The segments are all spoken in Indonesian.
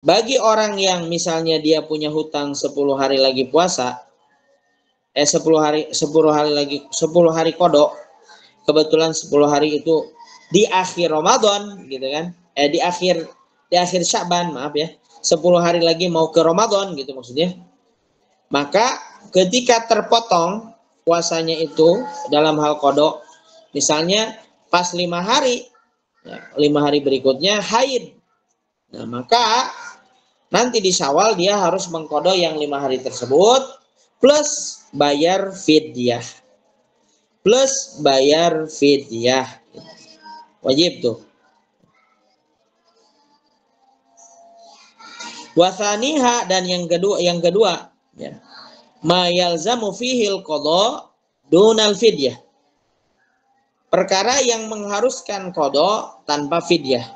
Bagi orang yang misalnya dia punya hutang 10 hari lagi puasa, 10 hari kodok, kebetulan 10 hari itu di akhir Ramadan gitu kan, di akhir Sya'ban, maaf ya, 10 hari lagi mau ke Ramadan gitu maksudnya. Maka ketika terpotong puasanya itu dalam hal kodok, misalnya pas 5 hari, ya, 5 hari berikutnya haid, nah maka nanti di Syawal dia harus mengkodok yang 5 hari tersebut plus bayar fidyah. Wajib tuh. Wasaniha, dan yang kedua ya. Ma yalzamu fihil qada dunal fidyah. Perkara yang mengharuskan qada tanpa fidyah.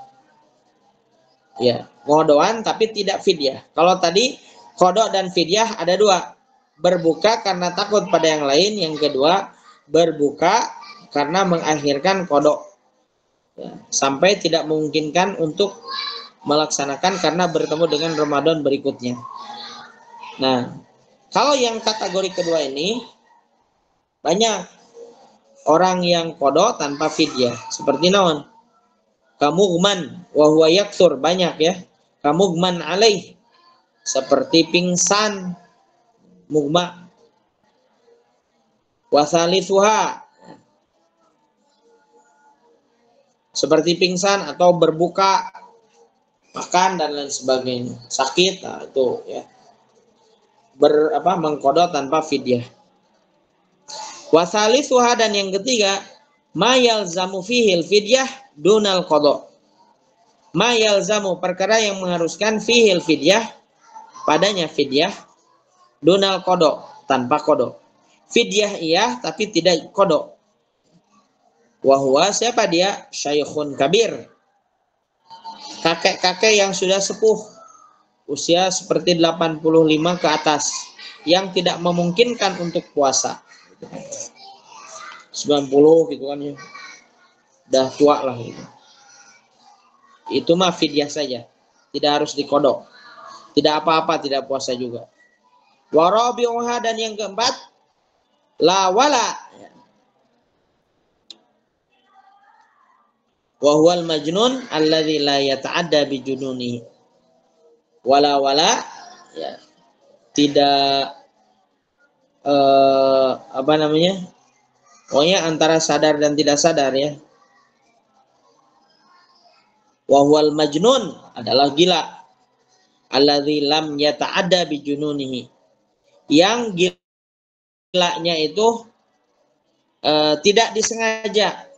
Ya, ngodoan tapi tidak fidyah. Kalau tadi qada dan fidyah ada dua. Berbuka karena takut pada yang lain, yang kedua berbuka karena mengakhirkan qada. Ya, sampai tidak memungkinkan untuk melaksanakan karena bertemu dengan Ramadan berikutnya. Nah, kalau yang kategori kedua ini banyak orang yang qada tanpa fidyah, seperti naon? Kamugman wa huwa yaktsur, banyak ya. Kamugman alaih, seperti pingsan, mugma. Wasalisuha, seperti pingsan atau berbuka, makan dan lain sebagainya. Sakit, nah itu ya. Mengqada tanpa fidyah. Wasalisuha, dan yang ketiga, ma yalzamu fihil fidyah dunal qada. Ma yalzamu, perkara yang mengharuskan fihil fidyah, padanya fidyah, dunal qada, tanpa qada. Fidyah iya tapi tidak qada. Wa huwa, siapa dia? Syaikhun kabir, kakek-kakek yang sudah sepuh, usia seperti 85 ke atas, yang tidak memungkinkan untuk puasa. 90 gitu kan ya. Udah tua lah gitu. Itu mah fidyah saja. Tidak harus dikodok. Tidak apa-apa, tidak puasa juga. Warabi'uha, dan yang keempat, la wala. Wa huwal majnun alladzi la yata'adda bi jununihi. Wala ya, tidak pokoknya antara sadar dan tidak sadar ya. Wa huwal majnun adalah gila, alladzi lam yata'adda bi jununihi, yang gilanya itu tidak disengaja.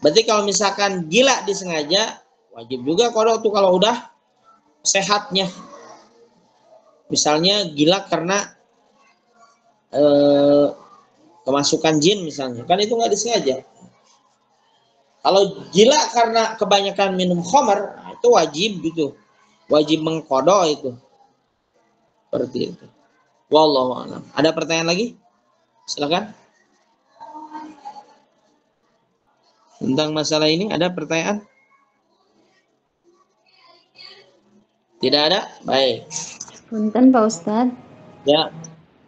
Berarti kalau misalkan gila disengaja, wajib juga qada tuh kalau udah sehatnya. Misalnya gila karena kemasukan jin misalnya, kan itu nggak disengaja. Kalau gila karena kebanyakan minum khamar, itu wajib gitu, wajib mengqada itu. Seperti itu. Wallahu a'lam. Ada pertanyaan lagi? Silakan. Tentang masalah ini ada pertanyaan? Tidak ada? Baik. Punten Pak Ustadz. Ya.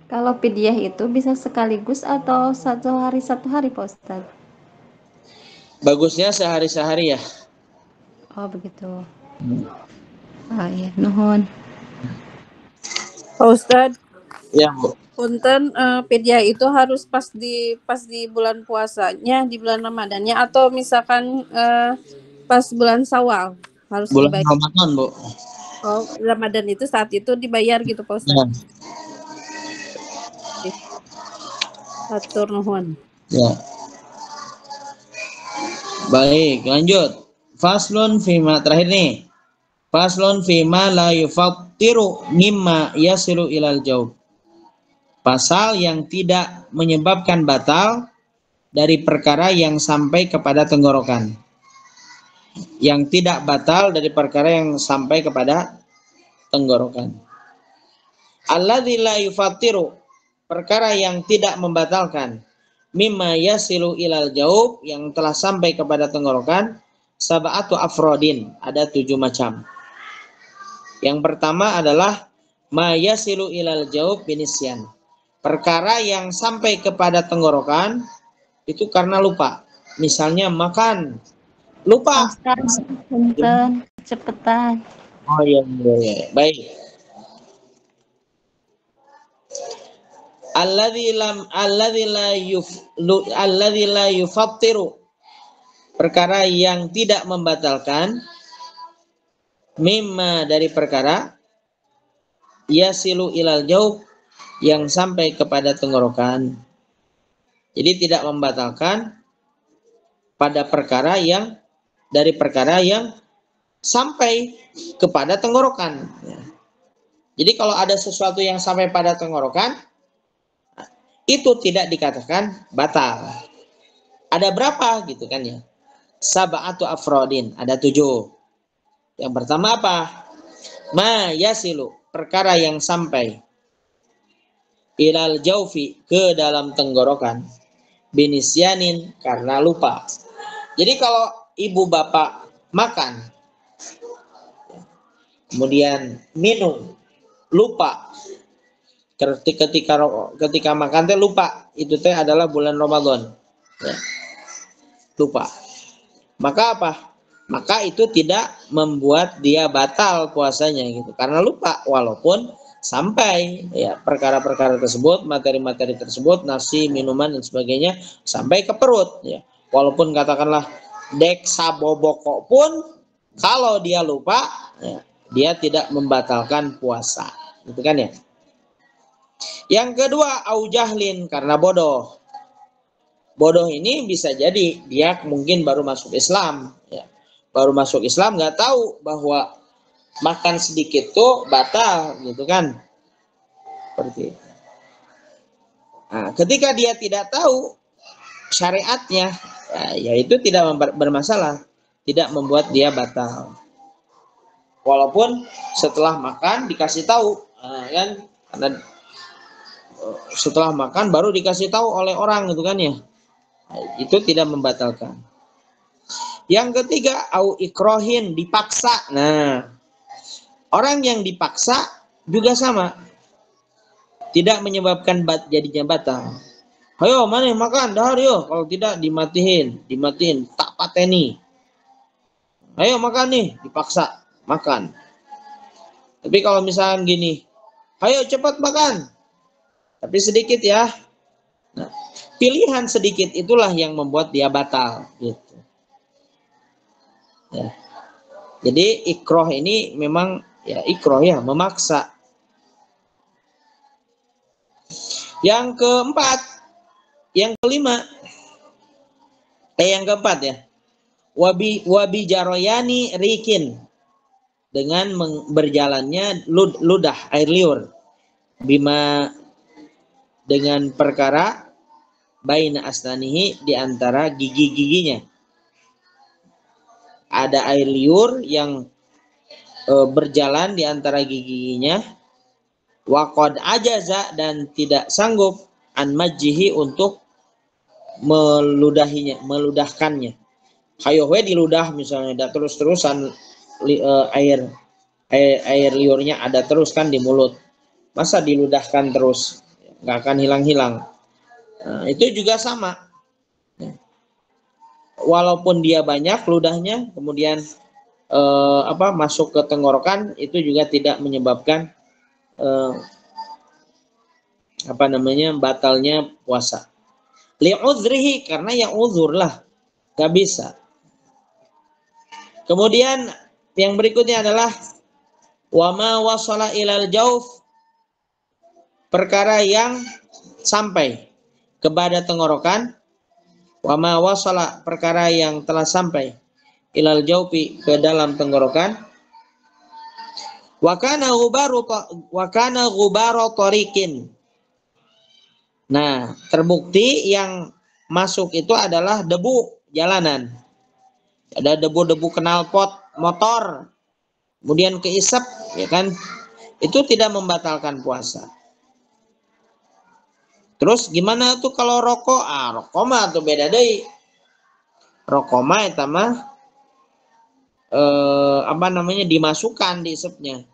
Kalau fidyah itu bisa sekaligus atau satu hari Pak Ustadz? Bagusnya sehari-sehari ya. Oh begitu. Ah iya, nuhun. Pak Ustadz. Ya, Bu. Punten, fidyah itu harus pas di bulan puasanya, di bulan Ramadannya, atau misalkan pas bulan Syawal harus bulan dibayar. Ramadan, Bu. Oh, Ramadan itu saat itu dibayar gitu Pak Ustadz. Ya. Atur nuhun. Ya. Baik, lanjut. Faslun fima, terakhir nih. Faslun fima la yufattiru mimma yasilu ilal jaub. Pasal yang tidak menyebabkan batal dari perkara yang sampai kepada tenggorokan. Yang tidak batal dari perkara yang sampai kepada tenggorokan. Alladzi la yufattiru, perkara yang tidak membatalkan, mimma yasilu ilal jaub, yang telah sampai kepada tenggorokan, sab'atu afrodin, ada 7 macam. Yang pertama adalah ma yasilu ilal jaub binisyan. Perkara yang sampai kepada tenggorokan itu karena lupa. Misalnya makan, lupa. Ustaz, punten, cepetan. Oh iya, iya, iya. Baik. Alladzi la yufattiru. Perkara yang tidak membatalkan, mimma dari perkara yasilu ilal jaub yang sampai kepada tenggorokan. Jadi tidak membatalkan pada perkara yang dari perkara yang sampai kepada tenggorokan. Jadi kalau ada sesuatu yang sampai pada tenggorokan, itu tidak dikatakan batal. Ada berapa gitu kan ya? Sab'atu afrodin, ada 7. Yang pertama apa? Ma yasilu, perkara yang sampai ilal jaufi, ke dalam tenggorokan, binisyanin, karena lupa. Jadi kalau ibu bapak makan, kemudian minum, lupa, ketika makan teh lupa, itu teh adalah bulan Ramadan, ya. Lupa, maka apa? Maka itu tidak membuat dia batal puasanya gitu, karena lupa, walaupun sampai ya perkara-perkara tersebut, materi-materi tersebut, nasi, minuman dan sebagainya sampai ke perut ya. Walaupun katakanlah dek saboboko pun kalau dia lupa ya, dia tidak membatalkan puasa. Gitu kan ya. Yang kedua, au jahlin, karena bodoh. Bodoh ini bisa jadi dia mungkin baru masuk Islam ya. Baru masuk Islam nggak tahu bahwa makan sedikit tuh batal gitu kan. Seperti itu. Nah, ketika dia tidak tahu syariatnya, ya itu tidak bermasalah, tidak membuat dia batal. Walaupun setelah makan dikasih tahu, kan, karena setelah makan baru dikasih tahu oleh orang gitu kan ya, itu tidak membatalkan. Yang ketiga, au ikrohin, dipaksa. Nah, orang yang dipaksa juga sama, tidak menyebabkan jadinya batal. Ayo mana makan, dahar yo. Kalau tidak dimatiin, tak pateni. Ayo makan nih, dipaksa makan. Tapi kalau misalnya gini, ayo cepat makan, tapi sedikit ya. Nah, pilihan sedikit itulah yang membuat dia batal, gitu. Ya. Jadi ikroh ini memang ya ikroh ya, memaksa. Yang keempat, yang kelima, yang keempat ya, wabi jaroyani rikin, dengan berjalannya ludah, air liur, bima, dengan perkara baina asnanihi, di antara gigi-giginya. Ada air liur yang berjalan di antara gigi-giginya, waqad ajaza, dan tidak sanggup an majjihi, untuk meludahkannya. Hayowe diludah misalnya, ada terus-terusan air liurnya ada terus kan di mulut. Masa diludahkan terus? Nggak akan hilang-hilang. Nah, itu juga sama. Walaupun dia banyak ludahnya, kemudian masuk ke tenggorokan, itu juga tidak menyebabkan batalnya puasa. Li'udhrihi, karena ya uzur lah, gak bisa. Kemudian yang berikutnya adalah wama wasala ilal jauf, perkara yang sampai kepada tenggorokan. Wama wasala, perkara yang telah sampai ilal jaufi, ke dalam tenggorokan. Wakana gubaro torikin. Nah, terbukti yang masuk itu adalah debu jalanan. Ada debu-debu knalpot motor, kemudian keisap, ya kan? Itu tidak membatalkan puasa. Terus gimana tuh kalau rokok? Rokok mah tuh beda deh. Rokok mah eta mah dimasukkan, diisepnya.